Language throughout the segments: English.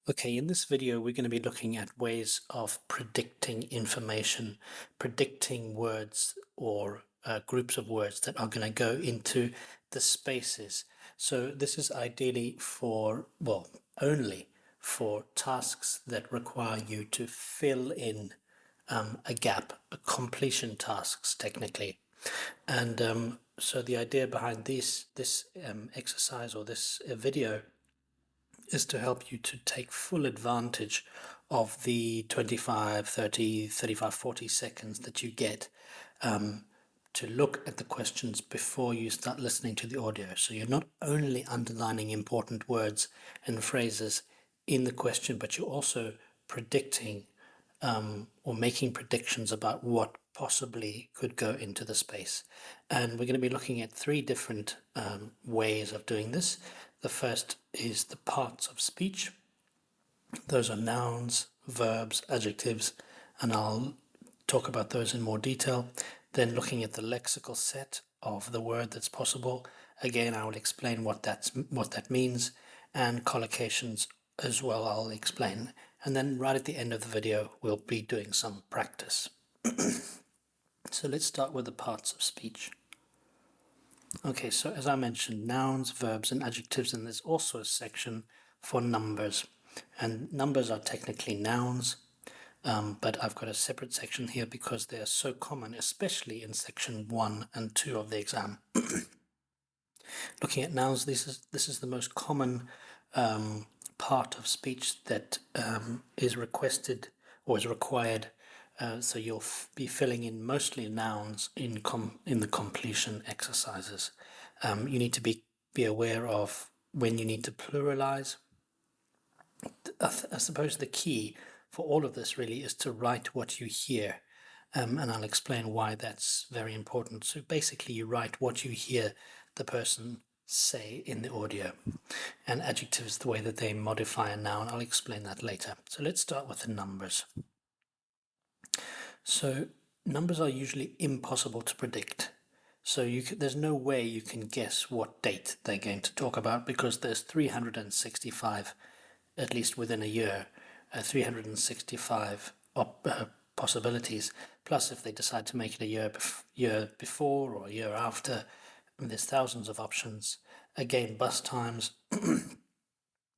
Okay, in this video, we're going to be looking at ways of predicting information, predicting words or groups of words that are going to go into the spaces. So this is ideally for, well, only for tasks that require you to fill in a gap, completion tasks technically. And so the idea behind this exercise or this video is to help you to take full advantage of the 25, 30, 35, 40 seconds that you get to look at the questions before you start listening to the audio. So you're not only underlining important words and phrases in the question, but you're also predicting or making predictions about what possibly could go into the space. And we're going to be looking at three different ways of doing this. The first is the parts of speech. Those are nouns, verbs, adjectives, and I'll talk about those in more detail. Then looking at the lexical set of the word that's possible. Again, I will explain what that means, and collocations as well I'll explain. And then right at the end of the video, we'll be doing some practice. So let's start with the parts of speech. Okay, so as I mentioned, nouns, verbs, and adjectives, and there's also a section for numbers. And numbers are technically nouns, but I've got a separate section here because they are so common, especially in section 1 and 2 of the exam. Looking at nouns, this is the most common part of speech that is requested or is required. So you'll be filling in mostly nouns in the completion exercises. You need to be aware of when you need to pluralize. I suppose the key for all of this really is to write what you hear, and I'll explain why that's very important. So basically you write what you hear the person say in the audio, and adjectives, the way that they modify a noun. I'll explain that later. So let's start with the numbers. So numbers are usually impossible to predict. So there's no way you can guess what date they're going to talk about, because there's 365, at least within a year, 365 possibilities. Plus, if they decide to make it a year before or a year after, there's thousands of options. Again, bus times,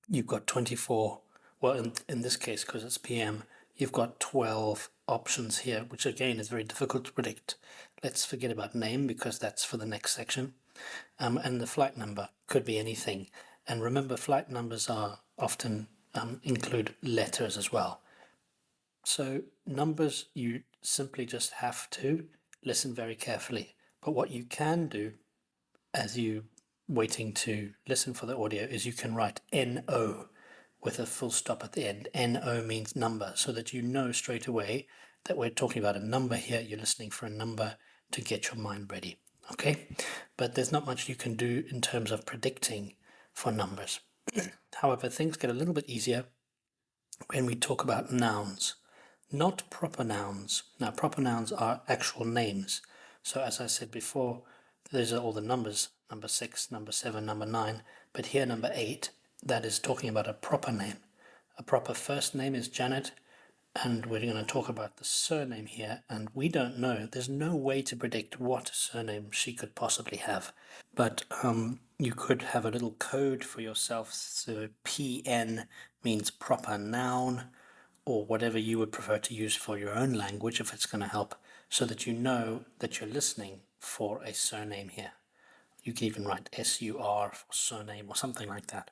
you've got 24. Well, in this case, because it's PM, you've got 12 options here, which again is very difficult to predict. Let's forget about name because that's for the next section. And the flight number could be anything. And remember, flight numbers are often include letters as well. So numbers, you simply just have to listen very carefully. But what you can do as you waiting to listen for the audio is you can write NO with a full stop at the end. NO means number, so that you know straight away that we're talking about a number here. You're listening for a number to get your mind ready. Okay, but there's not much you can do in terms of predicting for numbers. However, things get a little bit easier when we talk about nouns, not proper nouns. Now, proper nouns are actual names. So as I said before, these are all the numbers, number 6, number 7, number 9, but here number 8, that is talking about a proper name. A proper first name is Janet, and we're going to talk about the surname here, and we don't know. There's no way to predict what surname she could possibly have. But you could have a little code for yourself. So PN means proper noun, or whatever you would prefer to use for your own language if it's going to help, so that you know that you're listening for a surname here. You can even write SUR for surname or something like that.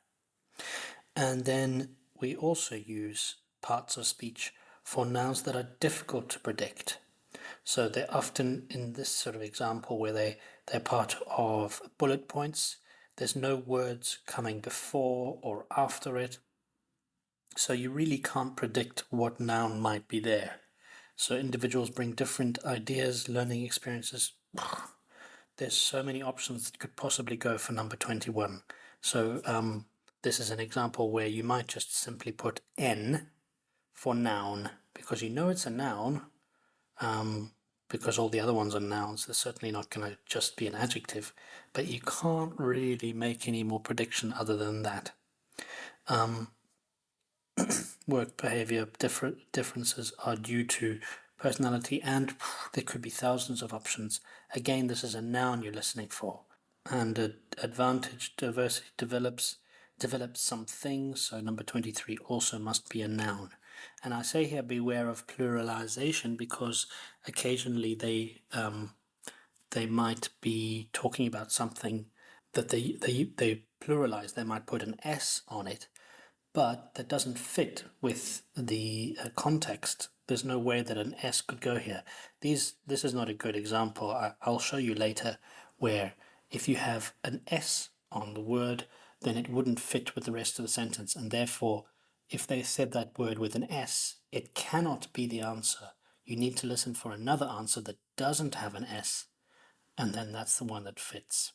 And then we also use parts of speech for nouns that are difficult to predict. So they're often in this sort of example where they're part of bullet points. There's no words coming before or after it. So you really can't predict what noun might be there. So individuals bring different ideas, learning experiences. There's so many options that could possibly go for number 21. So this is an example where you might just simply put N for noun, because you know it's a noun, because all the other ones are nouns. They're certainly not going to just be an adjective, but you can't really make any more prediction other than that. work behavior differences are due to personality, and there could be thousands of options. Again, this is a noun you're listening for. And advantage diversity develops some things, so number 23 also must be a noun. And I say here beware of pluralization because occasionally they might be talking about something that they pluralize. They might put an S on it, but that doesn't fit with the context. There's no way that an S could go here. This is not a good example. I'll show you later where if you have an S on the word, then it wouldn't fit with the rest of the sentence, and therefore if they said that word with an S, it cannot be the answer. You need to listen for another answer that doesn't have an S, and then that's the one that fits.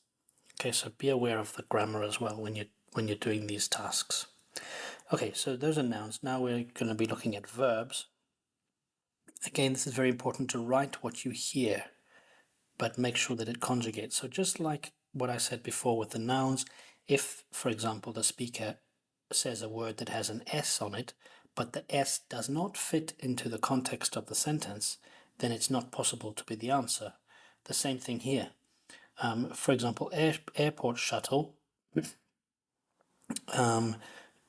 Okay, so be aware of the grammar as well when you're doing these tasks. Okay, so those are nouns. Now we're going to be looking at verbs. Again, this is very important to write what you hear, but make sure that it conjugates. So just like what I said before with the nouns, if, for example, the speaker says a word that has an S on it, but the S does not fit into the context of the sentence, then it's not possible to be the answer. The same thing here. For example, airport shuttle.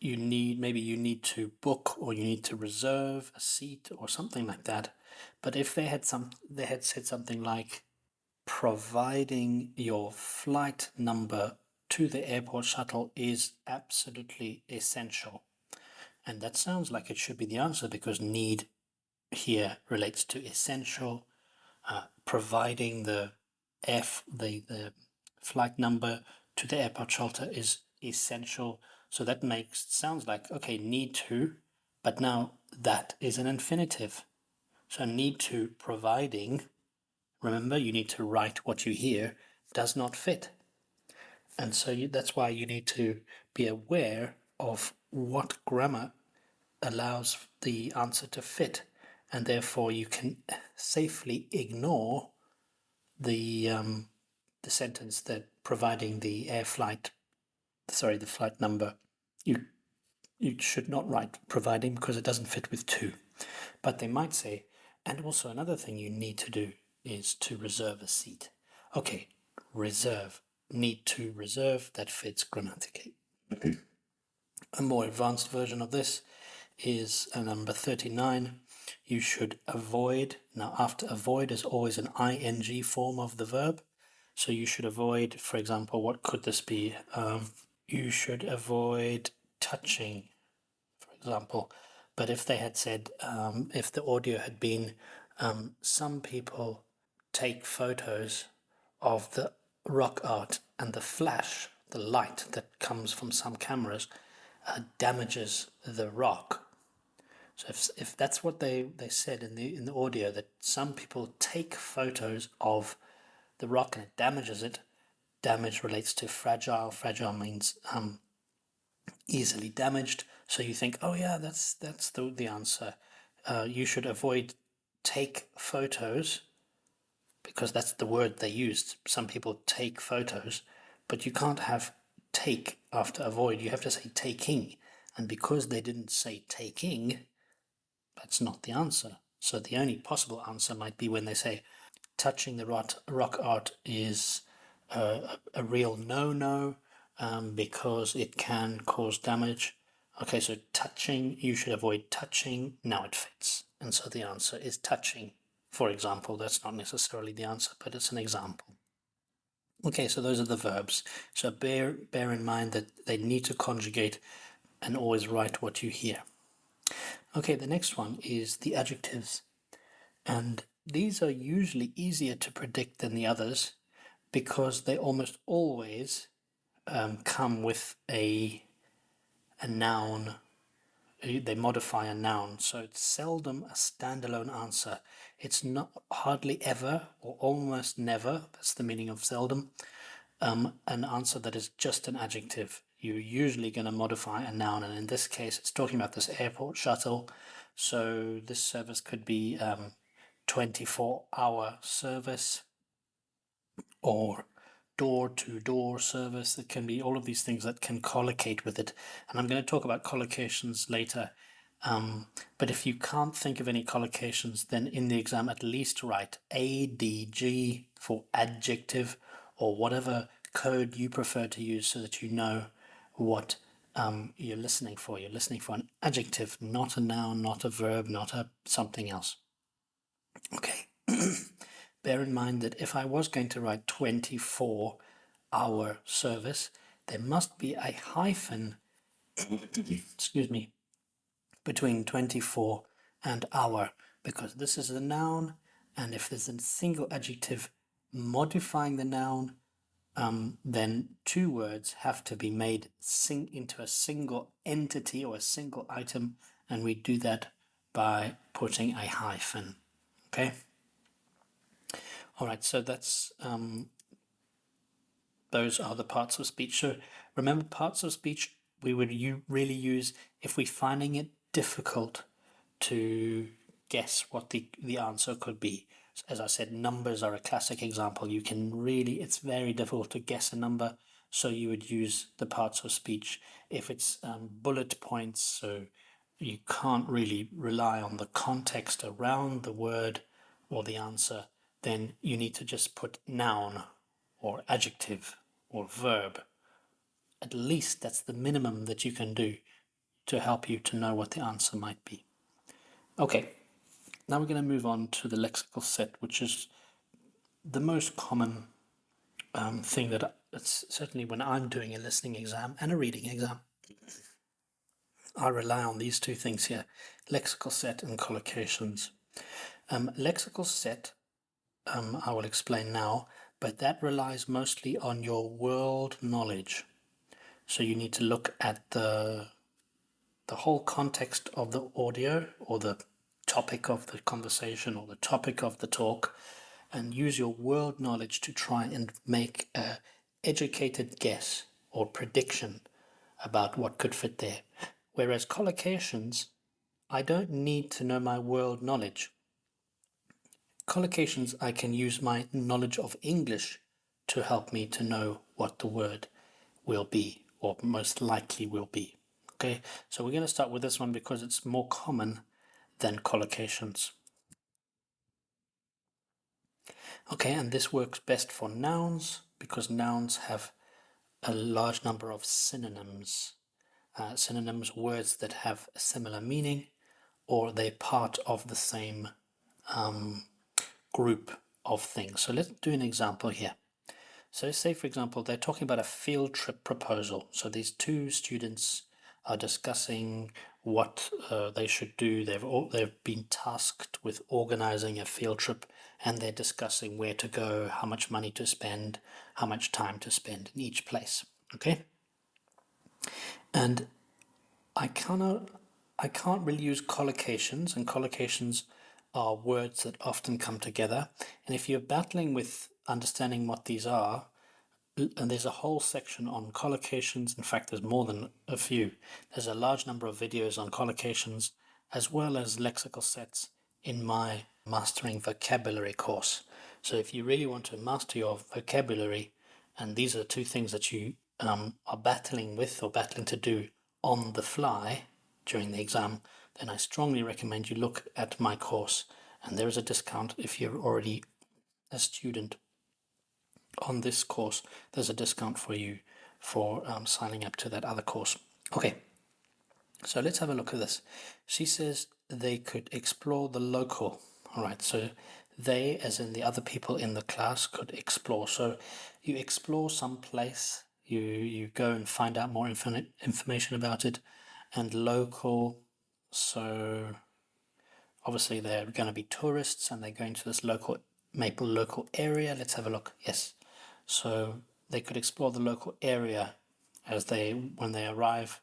You need to book, or you need to reserve a seat or something like that. But if they had said something like providing your flight number to the airport shuttle is absolutely essential, and that sounds like it should be the answer because need here relates to essential. Providing the flight number to the airport shelter is essential. So that sounds like, okay, need to, but now that is an infinitive. So need to providing, remember you need to write what you hear, does not fit. And so that's why you need to be aware of what grammar allows the answer to fit, and therefore you can safely ignore the sentence that providing the flight number, you should not write providing because it doesn't fit with to. But they might say, and also another thing you need to do is to reserve a seat. Okay, reserve, need to reserve, that fits grammatically. A more advanced version of this is number 39. You should avoid. Now, after avoid is always an ing form of the verb. So you should avoid, for example, what could this be? You should avoid touching, for example. But if they had said, if the audio had been, some people take photos of the rock art and the flash, the light that comes from some cameras, damages the rock. So if that's what they said in the audio, that some people take photos of the rock and it damages it, damage relates to fragile. Fragile means easily damaged. So you think, oh yeah, that's the answer. You should avoid take photos because that's the word they used. Some people take photos, but you can't have take after avoid. You have to say taking. And because they didn't say taking, that's not the answer. So the only possible answer might be when they say touching the rock art is a real no-no because it can cause damage. Okay, so touching, you should avoid touching. Now it fits. And so the answer is touching. For example, that's not necessarily the answer, but it's an example. Okay, so those are the verbs. So bear in mind that they need to conjugate and always write what you hear. Okay, the next one is the adjectives. And these are usually easier to predict than the others because they almost always come with a noun. They modify a noun, so it's seldom a standalone answer. It's not hardly ever or almost never, that's the meaning of seldom, an answer that is just an adjective. You're usually going to modify a noun, and in this case it's talking about this airport shuttle. So this service could be 24-hour service or door-to-door service. It can be all of these things that can collocate with it, and I'm going to talk about collocations later But if you can't think of any collocations, then in the exam at least write ADG for adjective or whatever code you prefer to use so that you know what you're listening for. You're listening for an adjective, not a noun, not a verb, not a something else. Okay. Bear in mind that if I was going to write 24-hour service, there must be a hyphen, excuse me, between 24 and hour, because this is a noun, and if there's a single adjective modifying the noun, then two words have to be made into a single entity or a single item, and we do that by putting a hyphen. Okay. All right, so that's those are the parts of speech. So remember, parts of speech we would really use if we're finding it difficult to guess what the answer could be. As I said, numbers are a classic example. You can really, it's very difficult to guess a number, so you would use the parts of speech. If it's bullet points, so you can't really rely on the context around the word or the answer, then you need to just put noun or adjective or verb. At least that's the minimum that you can do to help you to know what the answer might be. Okay, now we're going to move on to the lexical set, which is the most common thing that it's certainly when I'm doing a listening exam and a reading exam. I rely on these two things here, lexical set and collocations. Lexical set, I will explain now, but that relies mostly on your world knowledge. So you need to look at the whole context of the audio or the topic of the conversation or the topic of the talk, and use your world knowledge to try and make an educated guess or prediction about what could fit there. Whereas collocations, I don't need to know my world knowledge. Collocations, I can use my knowledge of English to help me to know what the word will be, or most likely will be. Okay, so we're going to start with this one because it's more common than collocations. Okay, and this works best for nouns because nouns have a large number of synonyms. Synonyms, words that have a similar meaning, or they're part of the same group of things. So let's do an example here. So say, for example, they're talking about a field trip proposal. So these two students are discussing what they should do. They've been tasked with organizing a field trip, and they're discussing where to go, how much money to spend, how much time to spend in each place. Okay, and I can't really use collocations, and collocations are words that often come together. And if you're battling with understanding what these are, and there's a whole section on collocations. In fact, there's more than a few. There's a large number of videos on collocations as well as lexical sets in my Mastering Vocabulary course. So if you really want to master your vocabulary, and these are two things that you are battling with or battling to do on the fly during the exam, then I strongly recommend you look at my course. And there is a discount if you're already a student on this course. There's a discount for you for signing up to that other course. Okay, so let's have a look at this. She says they could explore the local. All right, so they, as in the other people in the class, could explore. So you explore some place, you go and find out more information about it, and local, so obviously they're going to be tourists and they're going to this local area. Let's have a look. Yes, so they could explore the local area when they arrive.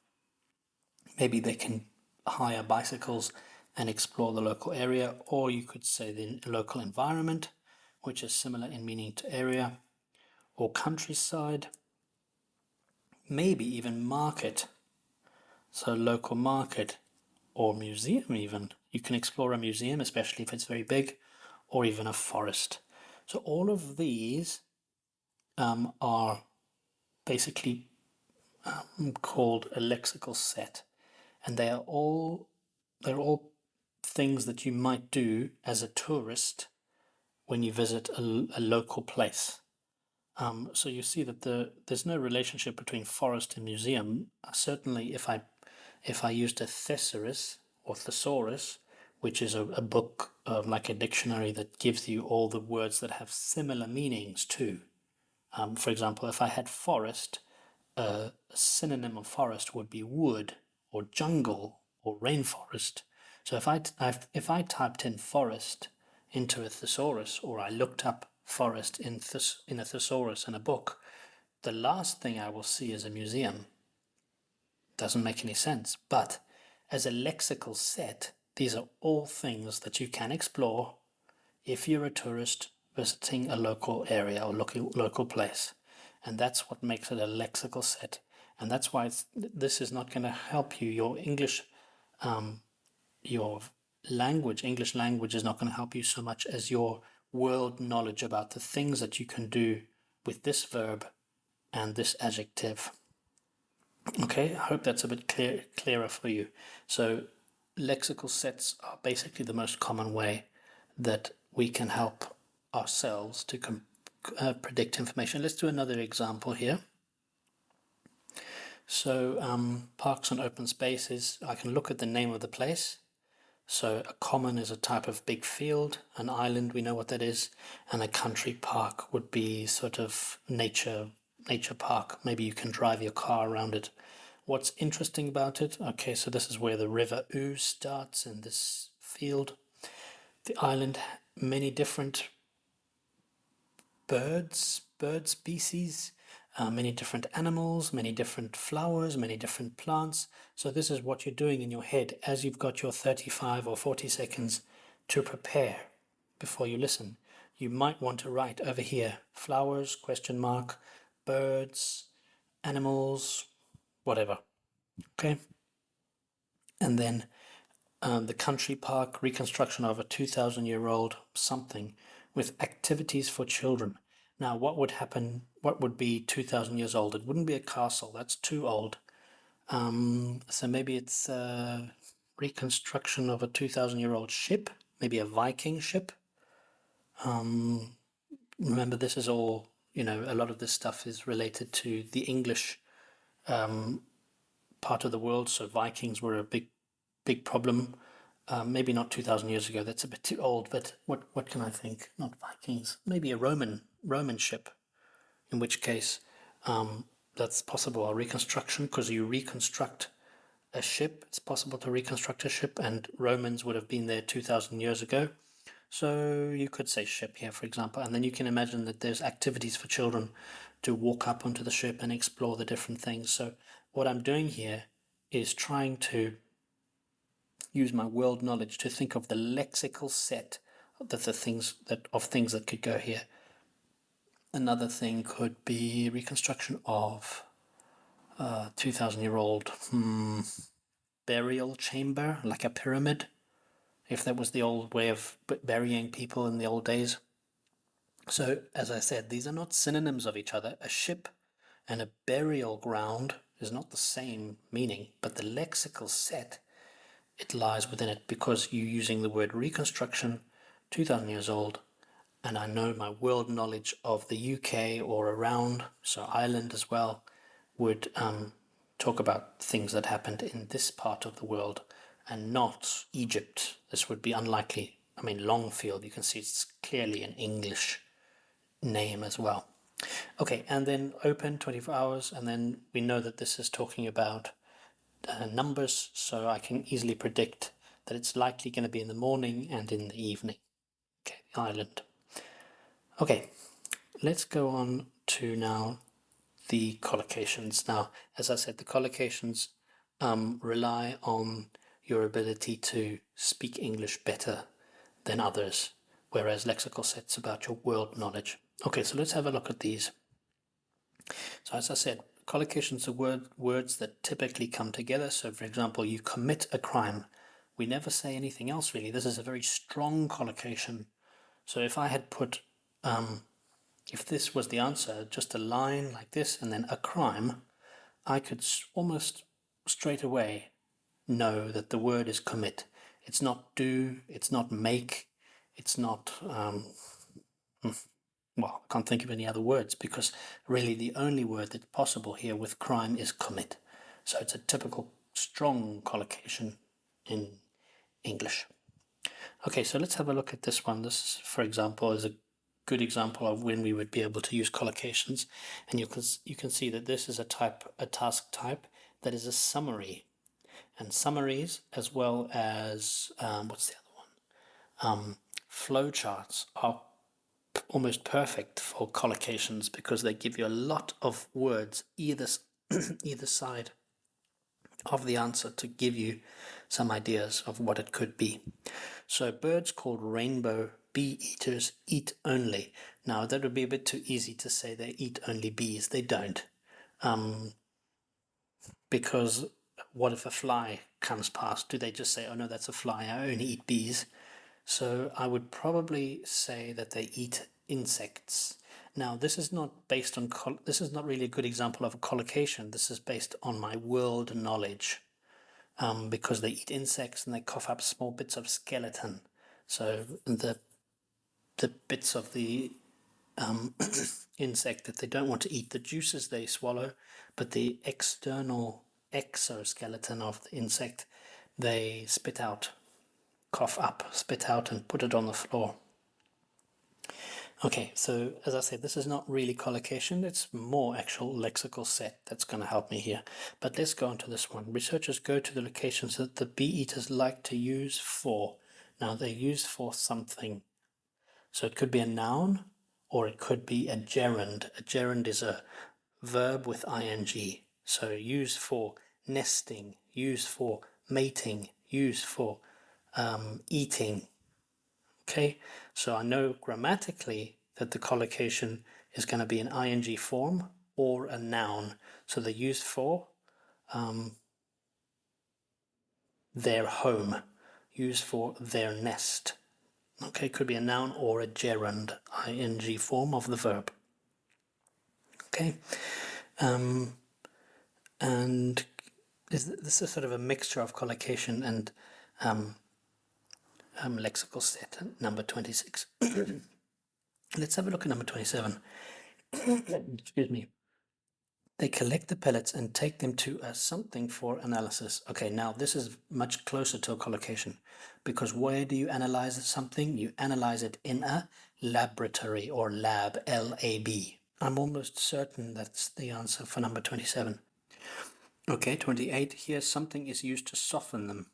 Maybe they can hire bicycles and explore the local area, or you could say the local environment, which is similar in meaning to area, or countryside, maybe even market. So local market or museum even. You can explore a museum, especially if it's very big, or even a forest. So all of these are basically called a lexical set, and they are all they're all things that you might do as a tourist when you visit a local place. So you see that there's no relationship between forest and museum. Certainly, if I used a thesaurus or thesaurus, which is a book like a dictionary that gives you all the words that have similar meanings too. For example, if I had forest, a synonym of forest would be wood or jungle or rainforest. So if I typed in forest into a thesaurus, or I looked up forest in a thesaurus in a book, the last thing I will see is a museum. Doesn't make any sense. But as a lexical set, these are all things that you can explore if you're a tourist visiting a local area or local place. And that's what makes it a lexical set. And that's why this is not going to help you. Your English, your English language is not going to help you so much as your world knowledge about the things that you can do with this verb and this adjective. Okay, I hope that's a bit clearer for you. So lexical sets are basically the most common way that we can help ourselves to predict information. Let's do another example here. So parks and open spaces, I can look at the name of the place. So a common is a type of big field, an island, we know what that is, and a country park would be sort of nature park. Maybe you can drive your car around it. What's interesting about it? Okay, so this is where the river Ouse starts in this field. The island, many different bird species, many different animals, many different flowers, many different plants. So this is what you're doing in your head as you've got your 35 or 40 seconds to prepare before you listen. You might want to write over here, flowers, question mark, birds, animals, whatever. Okay. And then the country park, reconstruction of a 2,000-year-old something with activities for children. Now, what would happen? What would be 2,000 years old? It wouldn't be a castle. That's too old. So maybe it's reconstruction of a 2,000-year-old ship, maybe a Viking ship. Remember, this is all, a lot of this stuff is related to the English part of the world. So Vikings were a big problem. Maybe not 2,000 years ago. That's a bit too old. But what can I think? Not Vikings. Maybe a Roman ship. In which case, that's possible. A reconstruction, because you reconstruct a ship. It's possible to reconstruct a ship, and Romans would have been there 2,000 years ago. So you could say ship here, for example, and then you can imagine that there's activities for children to walk up onto the ship and explore the different things. So what I'm doing here is trying to use my world knowledge to think of the lexical set of things that could go here. Another thing could be reconstruction of 2,000-year-old burial chamber, like a pyramid, if that was the old way of burying people in the old days. So, as I said, these are not synonyms of each other. A ship and a burial ground is not the same meaning, but the lexical set, it lies within it, because you're using the word reconstruction, 2,000 years old, and I know my world knowledge of the UK or around, so Ireland as well, would talk about things that happened in this part of the world and not Egypt. This would be unlikely. I mean, Longfield, you can see it's clearly an English name as well. Okay, and then open 24 hours, and then we know that this is talking about numbers, so I can easily predict that it's likely going to be in the morning and in the evening. Okay, island. Okay, let's go on to now the collocations. Now, as I said, the collocations rely on your ability to speak English better than others, whereas lexical sets about your world knowledge. Okay, so let's have a look at these. So as I said, collocations are words that typically come together. So for example, you commit a crime. We never say anything else really. This is a very strong collocation. So if I had put, if this was the answer, just a line like this and then a crime, I could almost straight away know that the word is commit. It's not do, it's not make, it's not, well, I can't think of any other words, because really the only word that's possible here with crime is commit. So it's a typical strong collocation in English. Okay, so let's have a look at this one. This, for example, is a good example of when we would be able to use collocations, and you can see that this is a task type that is a summary, and summaries, as well as what's the other one? Flowcharts are almost perfect for collocations because they give you a lot of words either either side of the answer to give you some ideas of what it could be. So birds called rainbow bee eaters eat only. Now that would be a bit too easy to say they eat only bees. They don't. Because what if a fly comes past? Do they just say, oh no, that's a fly, I only eat bees? So I would probably say that they eat insects. Now this is not based on, this is not really a good example of a collocation. This is based on my world knowledge. Because they eat insects and they cough up small bits of skeleton. So the bits of the insect that they don't want to eat, the juices they swallow, but the external exoskeleton of the insect they spit out, cough up, spit out, and put it on the floor. Okay, so as I said, this is not really collocation, it's more actual lexical set that's going to help me here. But let's go on to this one. Researchers go to the locations that the bee eaters like to use for. Now they use for something. So it could be a noun or it could be a gerund. A gerund is a verb with ing. So used for nesting, used for mating, used for eating. Okay, so I know grammatically that the collocation is going to be an ing form or a noun. So they're used for their home, used for their nest. Okay, could be a noun or a gerund, ing form of the verb. Okay, and this is sort of a mixture of collocation and lexical set, number 26. Let's have a look at number 27. Excuse me. They collect the pellets and take them to a something for analysis. Okay, now this is much closer to a collocation, because where do you analyze something? You analyze it in a laboratory or lab, L-A-B. I'm almost certain that's the answer for number 27. Okay, 28. Here something is used to soften them.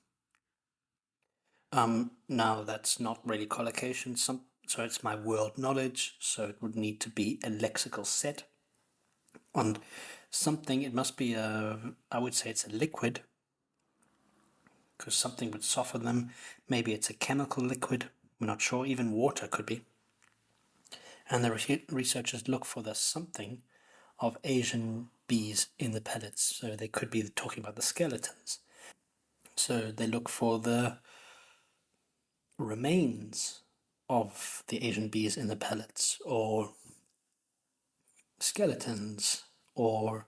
Now that's not really collocation, so it's my world knowledge, so it would need to be a lexical set. On something, it must be I would say it's a liquid, because something would soften them. Maybe it's a chemical liquid, we're not sure, even water could be. And the researchers look for the something of Asian bees in the pellets, so they could be talking about the skeletons. So they look for the remains of the Asian bees in the pellets, or skeletons, or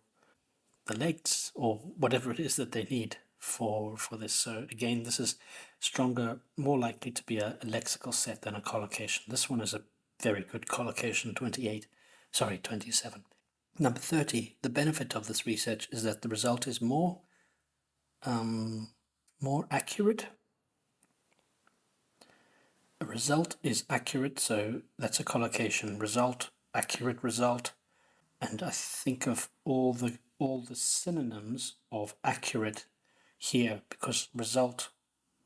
the legs, or whatever it is that they need for this. So again, this is stronger, more likely to be a lexical set than a collocation. This one is a very good collocation, 27. Number 30, the benefit of this research is that the result is more accurate. A result is accurate, so that's a collocation. Result, accurate result. And I think of all the synonyms of accurate here, because result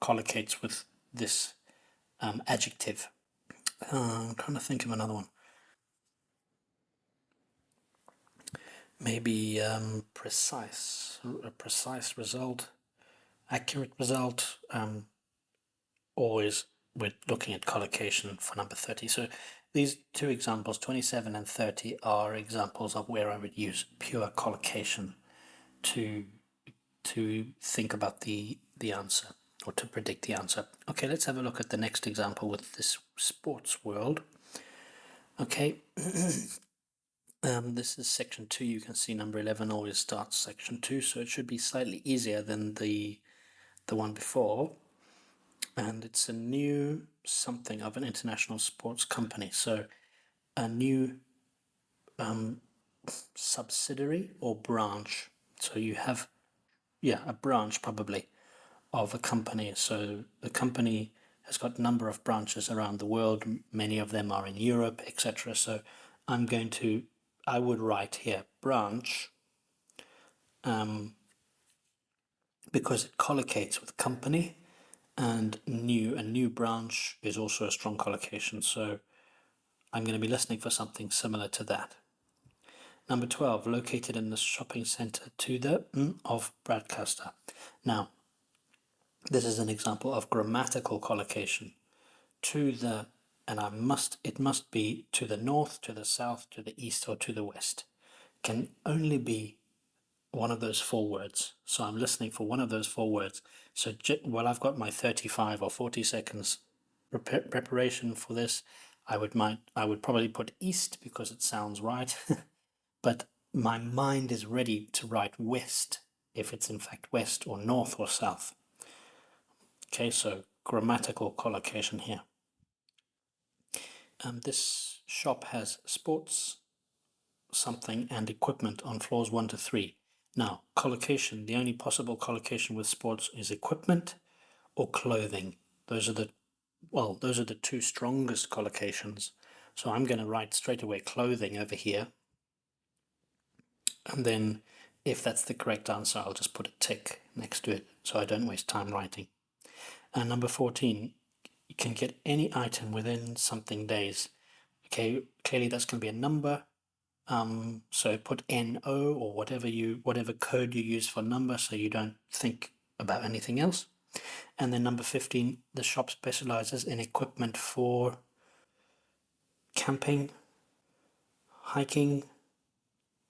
collocates with this adjective. I'm trying to think of another one. Maybe precise, a precise result, accurate result. Always we're looking at collocation for number 30. So these two examples, 27 and 30, are examples of where I would use pure collocation to think about the answer, or to predict the answer. Okay, let's have a look at the next example with this sports world. Okay, this is section 2. You can see number 11 always starts section 2, so it should be slightly easier than the one before. and it's a new something of an international sports company. So a new subsidiary or branch. So you have, yeah, a branch probably of a company. So the company has got a number of branches around the world. Many of them are in Europe, etc. So I would write here branch, because it collocates with company, and a new branch is also a strong collocation. So I'm going to be listening for something similar to that. Number 12, located in the shopping centre to the of broadcaster. Now, this is an example of grammatical collocation. To the, and it must be to the north, to the south, to the east, or to the west. Can only be one of those four words. So I'm listening for one of those four words. So while I've got my 35 or 40 seconds preparation for this, I would probably put east because it sounds right, but my mind is ready to write west if it's in fact west, or north or south. Okay, so grammatical collocation here. This shop has sports something and equipment on floors 1 to 3. Now, collocation, the only possible collocation with sports is equipment or clothing. Those are the two strongest collocations. So I'm going to write straight away clothing over here. And then if that's the correct answer, I'll just put a tick next to it so I don't waste time writing. And number 14, you can get any item within something days. Okay, clearly that's going to be a number. So put NO or whatever code you use for number, so you don't think about anything else. And then number 15, the shop specializes in equipment for camping, hiking,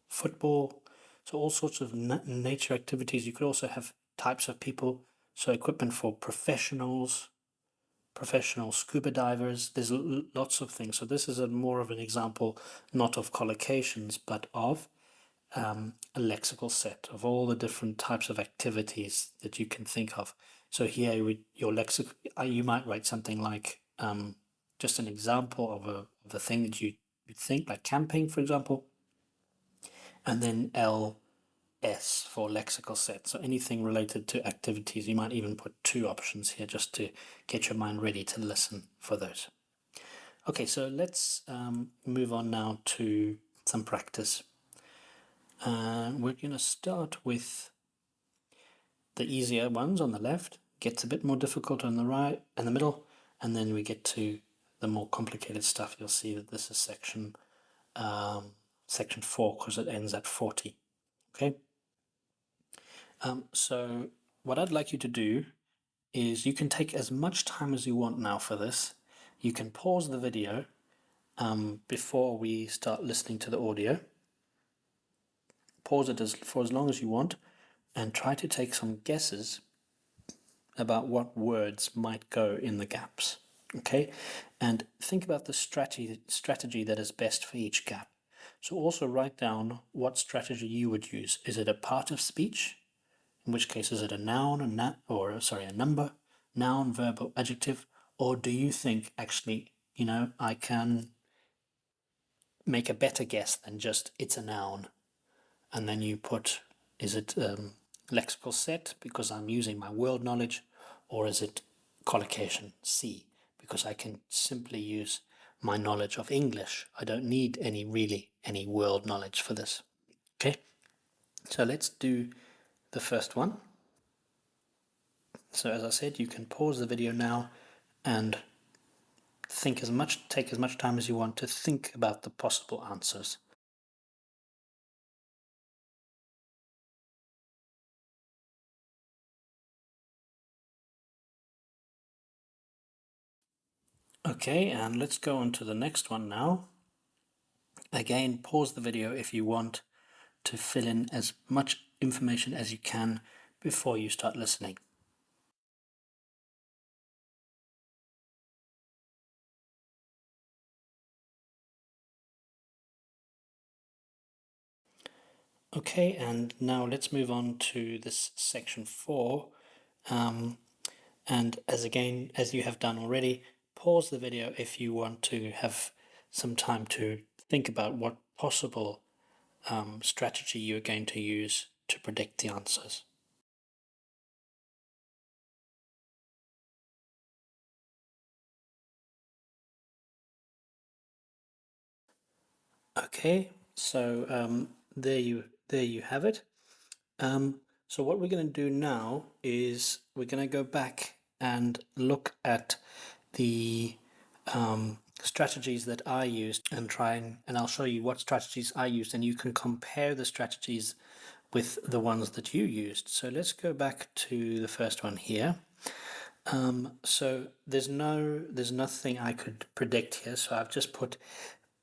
football, so all sorts of nature activities. You could also have types of people, so equipment for professionals, professional scuba divers. There's lots of things. So this is more of an example, not of collocations, but of a lexical set of all the different types of activities that you can think of. So here with your lexic, you might write something like just an example of a thing that you think, like camping, for example, and then LS for lexical set. So anything related to activities. You might even put two options here just to get your mind ready to listen for those. Okay, so let's move on now to some practice. We're going to start with the easier ones on the left, gets a bit more difficult on the right and the middle, and then we get to the more complicated stuff. You'll see that this is section 4 because it ends at 40. Okay. So what I'd like you to do is you can take as much time as you want now for this. You can pause the video before we start listening to the audio. Pause it for as long as you want and try to take some guesses about what words might go in the gaps. Okay, and think about the strategy that is best for each gap. So also write down what strategy you would use. Is it a part of speech? In which case, is it a noun, a number, noun, verb, or adjective? Or do you think, actually, I can make a better guess than just it's a noun? And then you put, is it lexical set because I'm using my world knowledge, or is it collocation, C, because I can simply use my knowledge of English. I don't need any world knowledge for this. Okay, so let's do the first one. So as I said, you can pause the video now and take as much time as you want to think about the possible answers. Okay, and let's go on to the next one now. Again, pause the video if you want to fill in as much information as you can before you start listening. Okay, and now let's move on to this section 4. And as you have done already, pause the video if you want to have some time to think about what possible strategy you're going to use to predict the answers. Okay, so there you have it. So what we're going to do now is we're going to go back and look at the strategies that I used and and I'll show you what strategies I used, and you can compare the strategies with the ones that you used. So let's go back to the first one here. So there's nothing I could predict here, so I've just put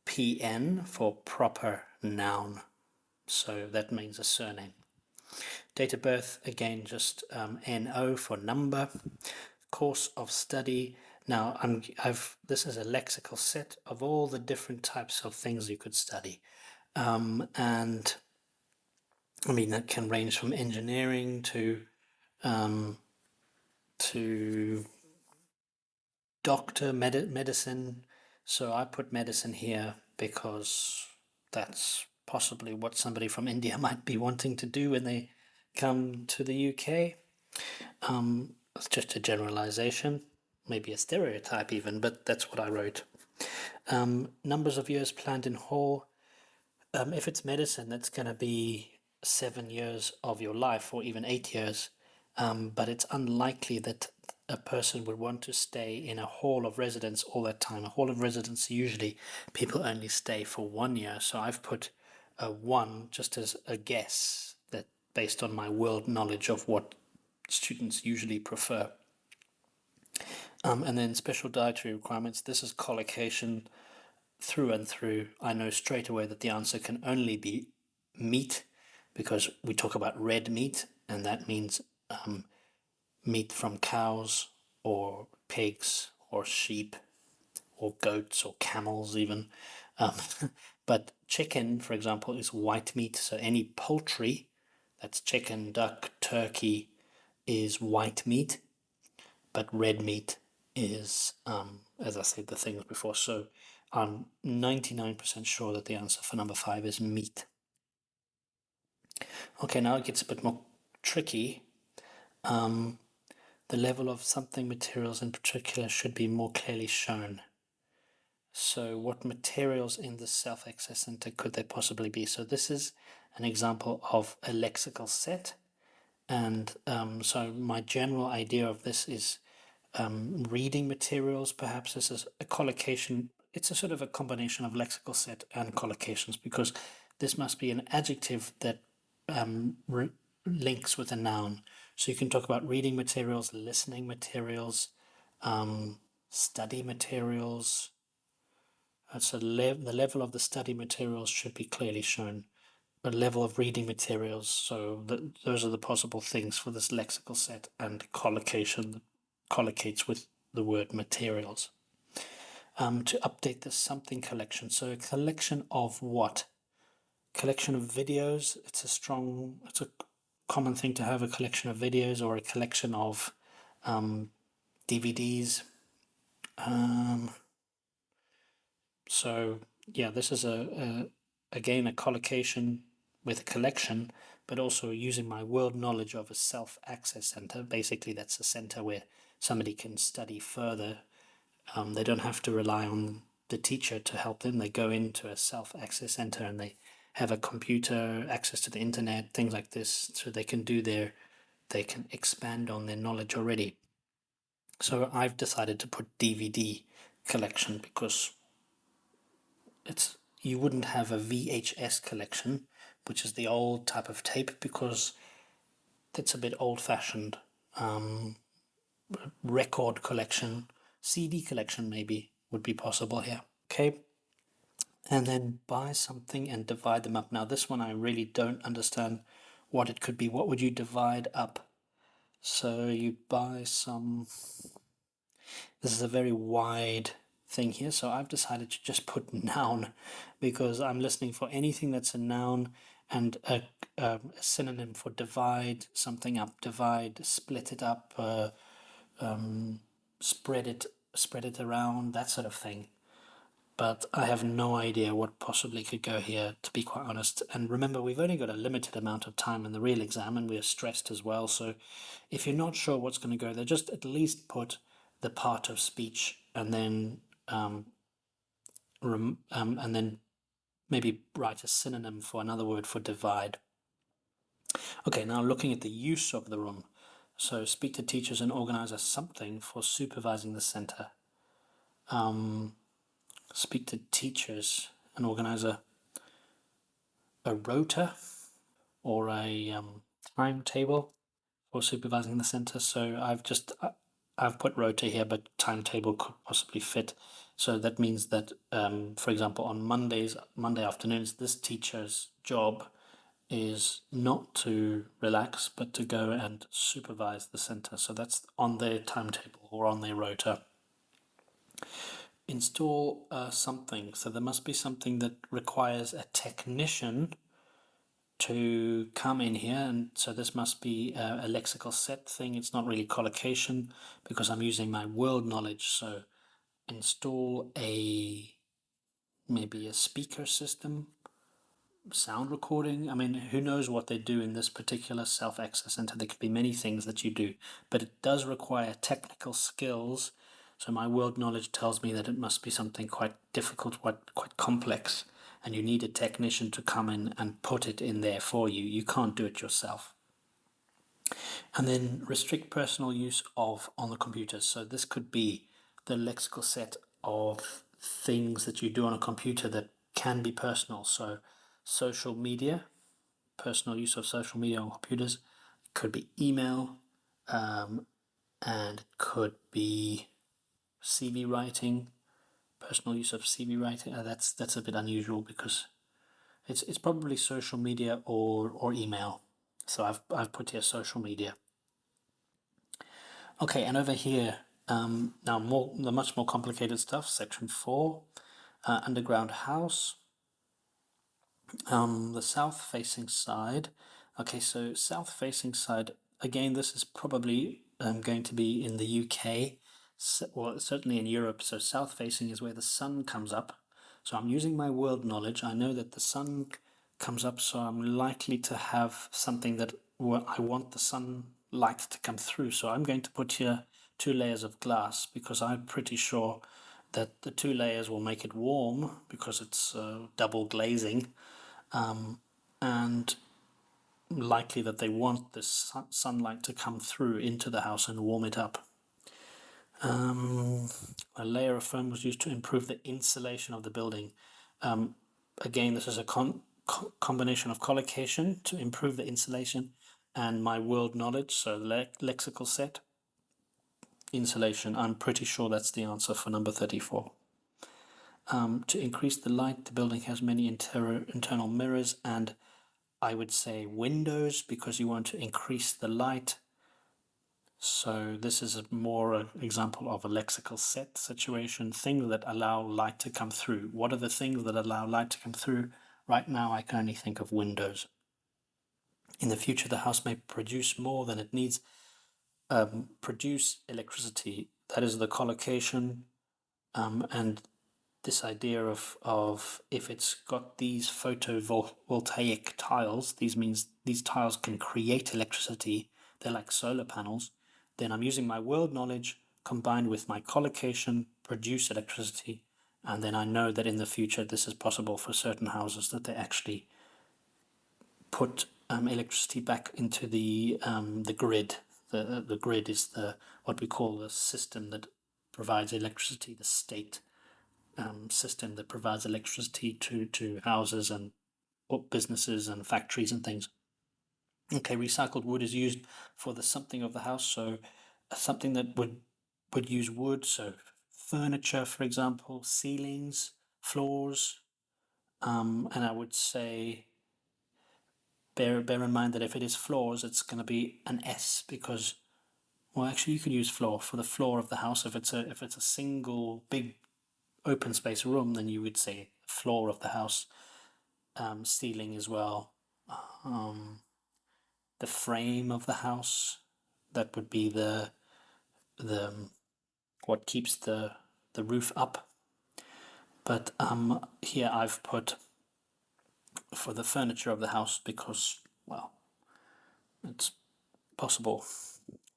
PN for proper noun, so that means a surname. Date of birth, again, just NO for number. Course of study. Now, this is a lexical set of all the different types of things you could study. And I mean, that can range from engineering to doctor, medicine. So I put medicine here because that's possibly what somebody from India might be wanting to do when they come to the UK. It's just a generalization, maybe a stereotype even, but that's what I wrote. Numbers of years planned in whole. If it's medicine, that's going to be 7 years of your life, or even 8 years. But it's unlikely that a person would want to stay in a hall of residence all that time. A hall of residence, usually people only stay for 1 year. So I've put a 1 just as a guess, that based on my world knowledge of what students usually prefer. And then special dietary requirements. This is collocation through and through. I know straight away that the answer can only be meat, because we talk about red meat, and that means meat from cows or pigs or sheep or goats or camels even. But chicken, for example, is white meat. So any poultry, that's chicken, duck, turkey, is white meat. But red meat is, as I said, the things before. So I'm 99% sure that the answer for number 5 is meat. Okay, now it gets a bit more tricky. The level of something materials in particular should be more clearly shown. So what materials in the self-access center could there possibly be? So this is an example of a lexical set. And so my general idea of this is reading materials. Perhaps this is a collocation. It's a sort of a combination of lexical set and collocations, because this must be an adjective that links with a noun. So you can talk about reading materials, listening materials, study materials. So the level of the study materials should be clearly shown. A level of reading materials. So those are the possible things for this lexical set, and collocation that collocates with the word materials. To update the something collection. So a collection of what? Collection of videos. It's a common thing to have a collection of videos, or a collection of DVDs. So yeah, this is again a collocation with a collection, but also using my world knowledge of a self-access center. Basically, that's a center where somebody can study further. They don't have to rely on the teacher to help them. They go into a self-access center and they have a computer, access to the internet, things like this, so they can expand on their knowledge already. So I've decided to put DVD collection, because you wouldn't have a VHS collection, which is the old type of tape, because that's a bit old-fashioned. Record collection, CD collection maybe would be possible here. Okay, and then buy something and divide them up. Now this one I really don't understand what it could be. What would you divide up? So you buy some. This is a very wide thing here, so I've decided to just put noun, because I'm listening for anything that's a noun and a synonym for divide something up, divide, split it up, spread it around, that sort of thing. But I have no idea what possibly could go here, to be quite honest. And remember, we've only got a limited amount of time in the real exam, and we're stressed as well. So if you're not sure what's going to go there, just at least put the part of speech, and then and then maybe write a synonym for another word for divide. Okay, now looking at the use of the room. So speak to teachers and organize a something for supervising the center. Speak to teachers and organize a rota or a timetable for supervising the center. So I've put rota here, but timetable could possibly fit. So that means that, for example, on Monday afternoons, this teacher's job is not to relax, but to go and supervise the center. So that's on their timetable or on their rota. Install something. So there must be something that requires a technician to come in here, and so this must be a lexical set thing. It's not really collocation because I'm using my world knowledge. So install maybe a speaker system, sound recording. I mean, who knows what they do in this particular self-access center. There could be many things that you do, but it does require technical skills. So my world knowledge tells me that it must be something quite difficult, quite complex, and you need a technician to come in and put it in there for you. You can't do it yourself. And then restrict personal use of on the computer. So this could be the lexical set of things that you do on a computer that can be personal. So social media, personal use of social media on computers, could be email, and could be CV writing, personal use of CV writing. That's a bit unusual because it's probably social media or email. So I've put here social media. Okay, and over here now the much more complicated stuff. Section 4, underground house. The south-facing side. Okay, so south-facing side, again, this is probably going to be in the UK, or certainly in Europe. So south-facing is where the sun comes up. So I'm using my world knowledge. I know that the sun comes up, so I'm likely to have something that I want the sunlight to come through. So I'm going to put here 2 layers of glass because I'm pretty sure that the 2 layers will make it warm because it's double glazing. And likely that they want this sunlight to come through into the house and warm it up. A layer of foam was used to improve the insulation of the building. Again, this is a combination of collocation to improve the insulation and my world knowledge, so lexical set. Insulation, I'm pretty sure that's the answer for number 34. To increase the light, the building has many internal mirrors and I would say windows because you want to increase the light. So this is more an example of a lexical set situation, things that allow light to come through. What are the things that allow light to come through? Right now I can only think of windows. In the future the house may produce more than it needs. Produce electricity, that is the collocation, and this idea of if it's got these photovoltaic tiles, these tiles can create electricity, they're like solar panels, then I'm using my world knowledge combined with my collocation, produce electricity, and then I know that in the future this is possible for certain houses that they actually put electricity back into the grid. The grid is what we call the system that provides electricity, the state system that provides electricity to houses and businesses and factories and things. Okay, recycled wood is used for the something of the house, so something that would use wood, so furniture, for example, ceilings, floors, and I would say bear in mind that if it is floors, it's going to be an S because, well, actually you could use floor for the floor of the house. If it's a single big open space room, then you would say floor of the house. Ceiling as well. The frame of the house, that would be the what keeps the roof up. But here I've put for the furniture of the house because, well, it's possible.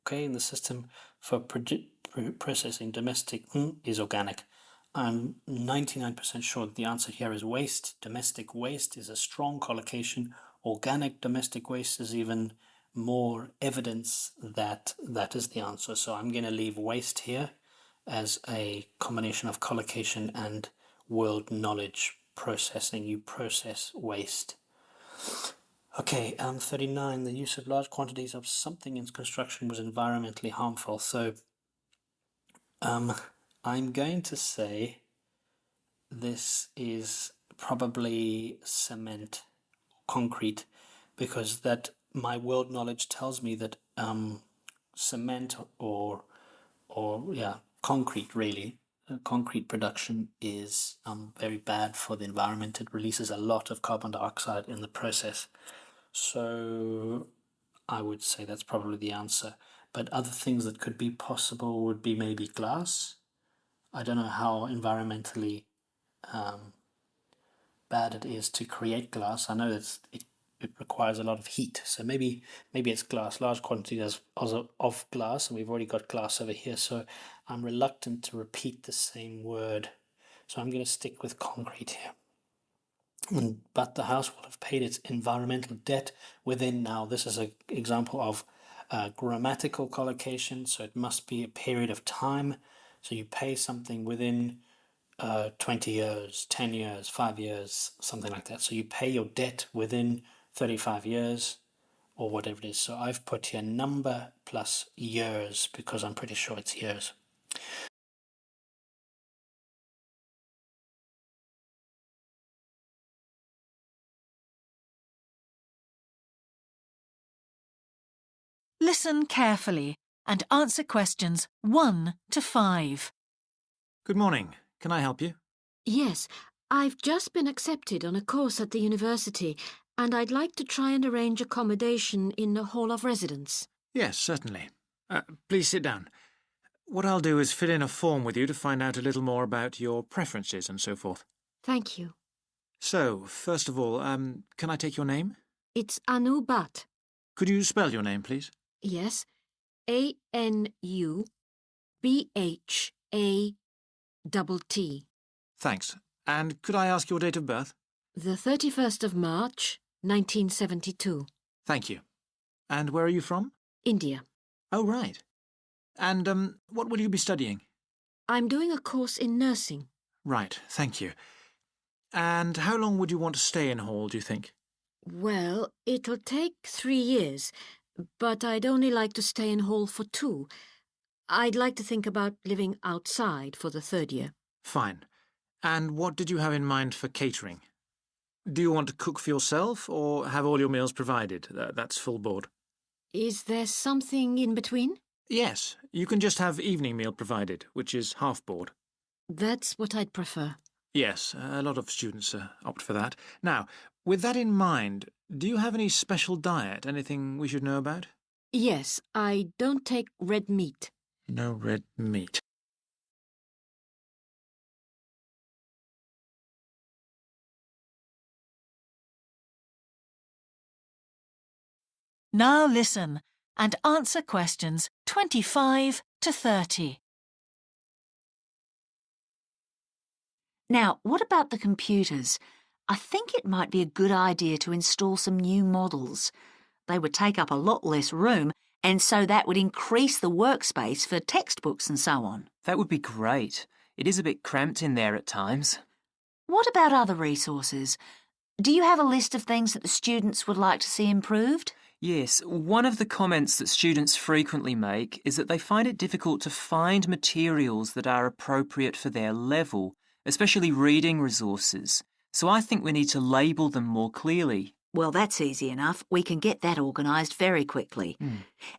Okay, in the system for processing domestic is organic. I'm 99% sure that the answer here is waste. Domestic waste is a strong collocation. Organic domestic waste is even more evidence that that is the answer. So I'm going to leave waste here as a combination of collocation and world knowledge processing. You process waste. Okay, 39. The use of large quantities of something in construction was environmentally harmful. So I'm going to say this is probably cement, concrete, because that my world knowledge tells me that cement or concrete really. Concrete production is very bad for the environment. It releases a lot of carbon dioxide in the process. So I would say that's probably the answer. But other things that could be possible would be maybe glass. I don't know how environmentally bad it is to create glass. I know it requires a lot of heat. So maybe it's glass, large quantities of glass, and we've already got glass over here. So I'm reluctant to repeat the same word. So I'm going to stick with concrete here. But the house will have paid its environmental debt within, now this is an example of grammatical collocation, so it must be a period of time. So you pay something within 20 years, 10 years, 5 years, something like that. So you pay your debt within 35 years or whatever it is. So I've put here number plus years because I'm pretty sure it's years. Listen carefully and answer questions 1 to 5. Good morning. Can I help you? Yes, I've just been accepted on a course at the university, and I'd like to try and arrange accommodation in the hall of residence. Yes, certainly. Please sit down. What I'll do is fill in a form with you to find out a little more about your preferences and so forth. Thank you. So, first of all, can I take your name? It's Anu Bhatt. Could you spell your name, please? Yes, ANUBHATT. Thanks. And could I ask your date of birth? The 31st of March, 1972. Thank you. And where are you from? India. Oh, right. And what will you be studying? I'm doing a course in nursing. Right, thank you. And how long would you want to stay in Hall, do you think? Well, it'll take 3 years, but I'd only like to stay in Hall for 2. I'd like to think about living outside for the 3rd year. Fine. And what did you have in mind for catering? Do you want to cook for yourself or have all your meals provided? That's full board. Is there something in between? Yes, you can just have evening meal provided, which is half board. That's what I'd prefer. Yes, a lot of students opt for that. Now, with that in mind, do you have any special diet, anything we should know about? Yes, I don't take red meat. No red meat. Now listen and answer questions 25 to 30. Now, what about the computers? I think it might be a good idea to install some new models. They would take up a lot less room, and so that would increase the workspace for textbooks and so on. That would be great. It is a bit cramped in there at times. What about other resources? Do you have a list of things that the students would like to see improved? Yes, one of the comments that students frequently make is that they find it difficult to find materials that are appropriate for their level, especially reading resources. So I think we need to label them more clearly. Well, that's easy enough. We can get that organised very quickly.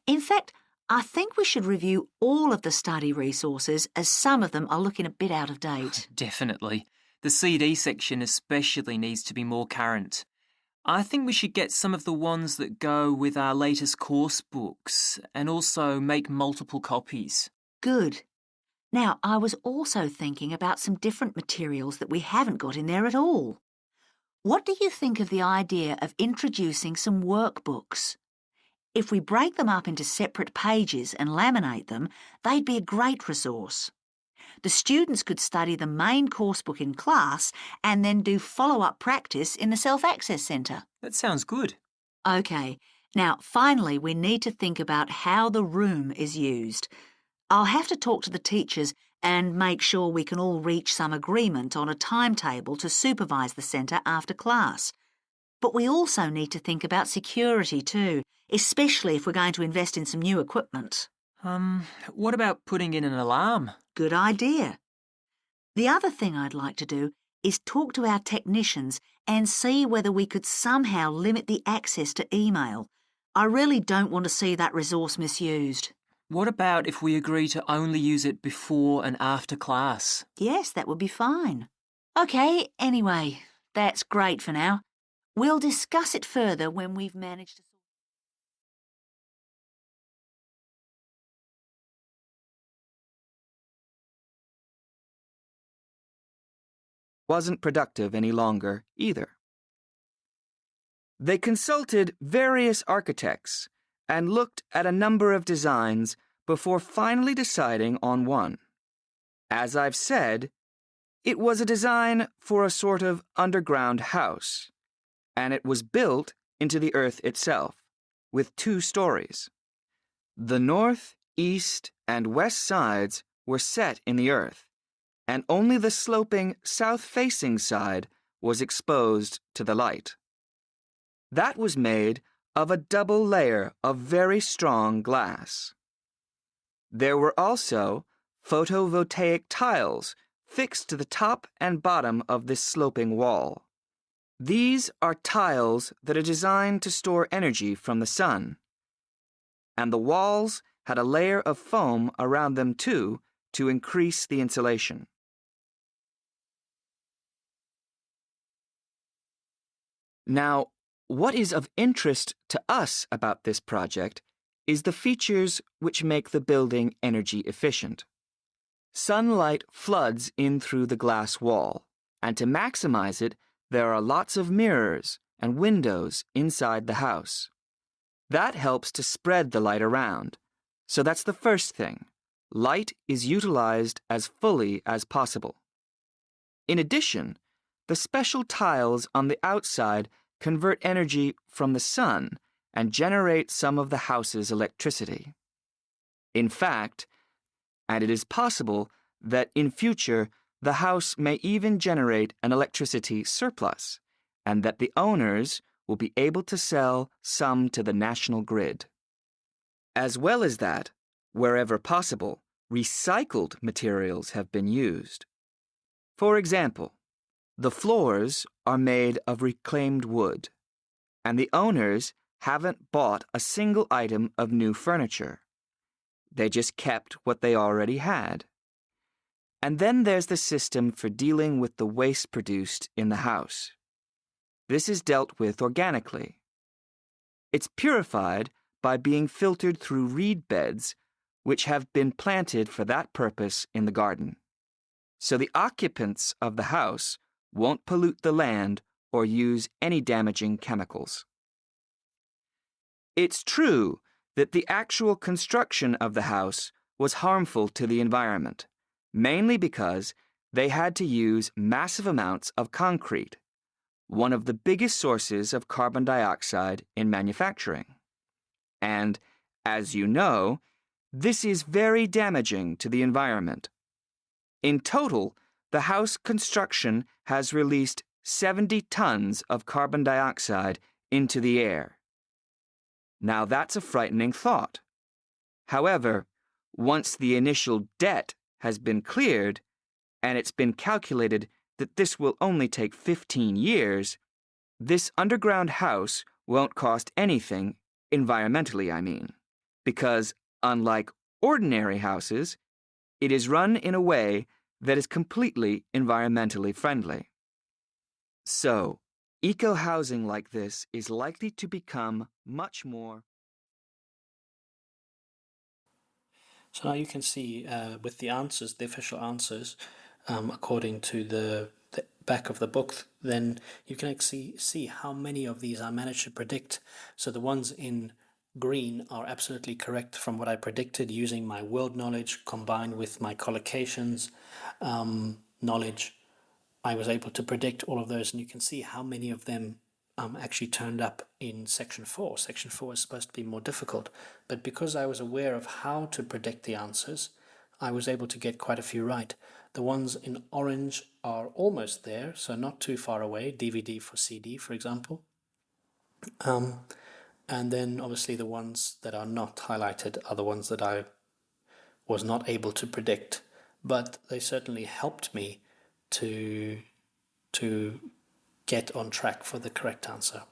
In fact, I think we should review all of the study resources, as some of them are looking a bit out of date. Definitely. The CD section especially needs to be more current. I think we should get some of the ones that go with our latest course books and also make multiple copies. Good. Now, I was also thinking about some different materials that we haven't got in there at all. What do you think of the idea of introducing some workbooks? If we break them up into separate pages and laminate them, they'd be a great resource. The students could study the main course book in class and then do follow-up practice in the Self-Access Centre. That sounds good. OK, now finally we need to think about how the room is used. I'll have to talk to the teachers and make sure we can all reach some agreement on a timetable to supervise the centre after class. But we also need to think about security too, especially if we're going to invest in some new equipment. What about putting in an alarm? Good idea. The other thing I'd like to do is talk to our technicians and see whether we could somehow limit the access to email. I really don't want to see that resource misused. What about if we agree to only use it before and after class? Yes, that would be fine. OK, anyway, that's great for now. We'll discuss it further when we've managed to... Wasn't productive any longer either. They consulted various architects and looked at a number of designs before finally deciding on one. As I've said, it was a design for a sort of underground house, and it was built into the earth itself, with 2 stories. The north, east, and west sides were set in the earth, and only the sloping south-facing side was exposed to the light. That was made of a double layer of very strong glass. There were also photovoltaic tiles fixed to the top and bottom of this sloping wall. These are tiles that are designed to store energy from the sun, and the walls had a layer of foam around them too to increase the insulation. Now, what is of interest to us about this project is the features which make the building energy efficient. Sunlight floods in through the glass wall, and to maximize it, there are lots of mirrors and windows inside the house. That helps to spread the light around. So that's the first thing. Light is utilized as fully as possible. In addition, the special tiles on the outside convert energy from the sun and generate some of the house's electricity. In fact, and it is possible that in future the house may even generate an electricity surplus, and that the owners will be able to sell some to the national grid. As well as that, wherever possible, recycled materials have been used. For example, the floors are made of reclaimed wood, and the owners haven't bought a single item of new furniture. They just kept what they already had. And then there's the system for dealing with the waste produced in the house. This is dealt with organically. It's purified by being filtered through reed beds, which have been planted for that purpose in the garden. So the occupants of the house won't pollute the land or use any damaging chemicals. It's true that the actual construction of the house was harmful to the environment, mainly because they had to use massive amounts of concrete, one of the biggest sources of carbon dioxide in manufacturing. And, as you know, this is very damaging to the environment. In total, the house construction has released 70 tons of carbon dioxide into the air. Now that's a frightening thought. However, once the initial debt has been cleared, and it's been calculated that this will only take 15 years, this underground house won't cost anything, environmentally I mean, because unlike ordinary houses, it is run in a way that is completely environmentally friendly. So, eco-housing like this is likely to become much more. So now you can see with the answers, the official answers, according to the back of the book, then you can actually see how many of these I managed to predict. So the ones in green are absolutely correct from what I predicted using my world knowledge combined with my collocations knowledge. I was able to predict all of those, and you can see how many of them actually turned up in section 4. Section 4 is supposed to be more difficult, but because I was aware of how to predict the answers, I was able to get quite a few right. The ones in orange are almost there, so not too far away, DVD for CD, for example. And then obviously the ones that are not highlighted are the ones that I was not able to predict, but they certainly helped me to get on track for the correct answer.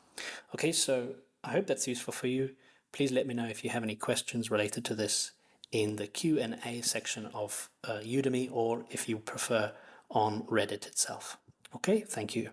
Okay, so I hope that's useful for you. Please let me know if you have any questions related to this in the Q&A section of Udemy, or if you prefer on Reddit itself. Okay, thank you.